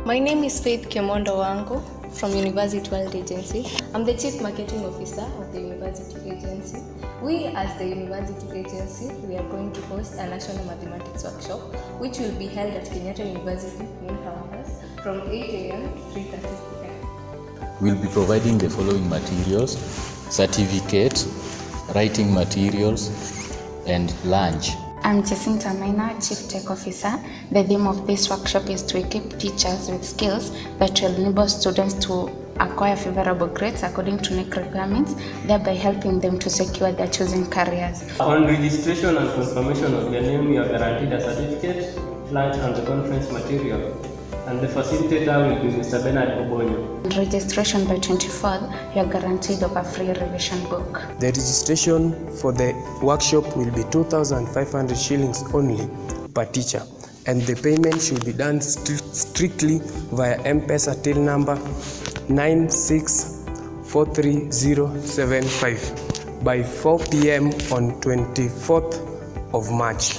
My name is Faith Kemondo Wango from University World Agency. I'm the Chief Marketing Officer of the University Agency. We as the University Agency, we are going to host a National Mathematics Workshop which will be held at Kenyatta University in campus from 8 a.m. to 3:30 p.m. We'll be providing the following materials: certificate, writing materials, and lunch. I'm Jacinta Maina, Chief Tech Officer. The theme of this workshop is to equip teachers with skills that will enable students to acquire favorable grades according to NEC requirements, thereby helping them to secure their chosen careers. On registration and confirmation of your name, you are guaranteed a certificate, lunch, and the conference material. And the facilitator will be Mr. Bernard Obonyo. On registration by 24th, you are guaranteed of a free revision book. The registration for the workshop will be 2,500 shillings only per teacher, and the payment should be done strictly via M-Pesa till number 9643075 by 4 p.m. on 24th of March.